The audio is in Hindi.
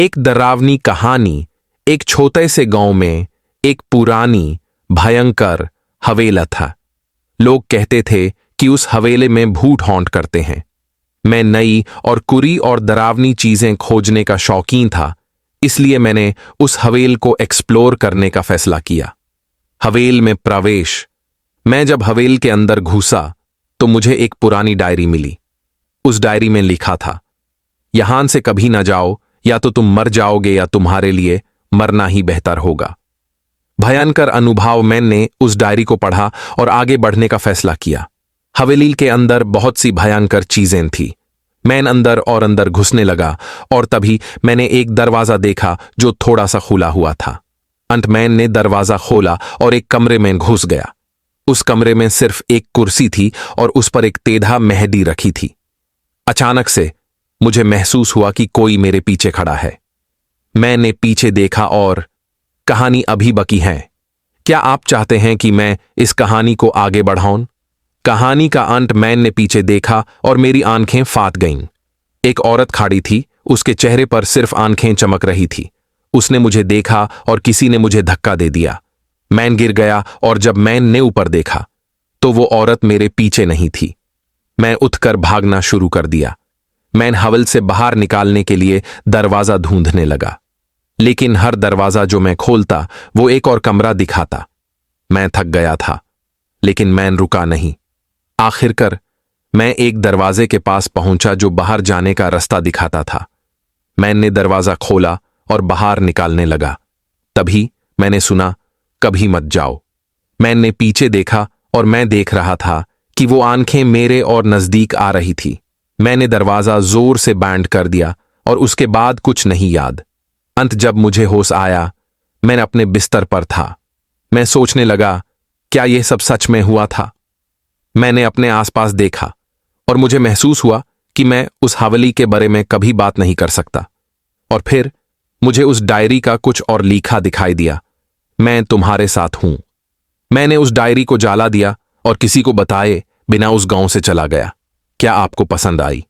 एक डरावनी कहानी। एक छोटे से गांव में एक पुरानी भयंकर हवेला था। लोग कहते थे कि उस हवेले में भूत हॉन्ट करते हैं। मैं नई और कुरी और डरावनी चीजें खोजने का शौकीन था, इसलिए मैंने उस हवेल को एक्सप्लोर करने का फैसला किया। हवेल में प्रवेश। मैं जब हवेल के अंदर घुसा तो मुझे एक पुरानी डायरी मिली। उस डायरी में लिखा था, यहां से कभी ना जाओ, या तो तुम मर जाओगे या तुम्हारे लिए मरना ही बेहतर होगा। भयंकर अनुभव। मैंने उस डायरी को पढ़ा और आगे बढ़ने का फैसला किया। हवेली के अंदर बहुत सी भयंकर चीजें थी। मैं अंदर और अंदर घुसने लगा और तभी मैंने एक दरवाजा देखा जो थोड़ा सा खुला हुआ था। अंत मैन ने दरवाजा खोला और एक कमरे में घुस गया। उस कमरे में सिर्फ एक कुर्सी थी और उस पर एक टेढ़ा मेहंदी रखी थी। अचानक से मुझे महसूस हुआ कि कोई मेरे पीछे खड़ा है। मैंने पीछे देखा और कहानी अभी बाकी है। क्या आप चाहते हैं कि मैं इस कहानी को आगे बढ़ाऊं? कहानी का अंत। मैंने पीछे देखा और मेरी आंखें फाट गईं। एक औरत खड़ी थी, उसके चेहरे पर सिर्फ आंखें चमक रही थी। उसने मुझे देखा और किसी ने मुझे धक्का दे दिया। मैन गिर गया और जब मैन ने ऊपर देखा तो वो औरत मेरे पीछे नहीं थी। मैं उठकर भागना शुरू कर दिया। मैन हवल से बाहर निकालने के लिए दरवाजा ढूंढने लगा, लेकिन हर दरवाजा जो मैं खोलता वो एक और कमरा दिखाता। मैं थक गया था, लेकिन मैन रुका नहीं। आखिरकार मैं एक दरवाजे के पास पहुंचा जो बाहर जाने का रास्ता दिखाता था। मैन ने दरवाजा खोला और बाहर निकालने लगा। तभी मैंने सुना, कभी मत जाओ। मैन ने पीछे देखा और मैं देख रहा था कि वो आंखें मेरे और नजदीक आ रही थी। मैंने दरवाजा जोर से बैंड कर दिया और उसके बाद कुछ नहीं याद। अंत जब मुझे होश आया, मैं अपने बिस्तर पर था। मैं सोचने लगा, क्या यह सब सच में हुआ था? मैंने अपने आसपास देखा और मुझे महसूस हुआ कि मैं उस हवेली के बारे में कभी बात नहीं कर सकता। और फिर मुझे उस डायरी का कुछ और लिखा दिखाई दिया, मैं तुम्हारे साथ हूं। मैंने उस डायरी को जला दिया और किसी को बताए बिना उस गांव से चला गया। क्या आपको पसंद आई?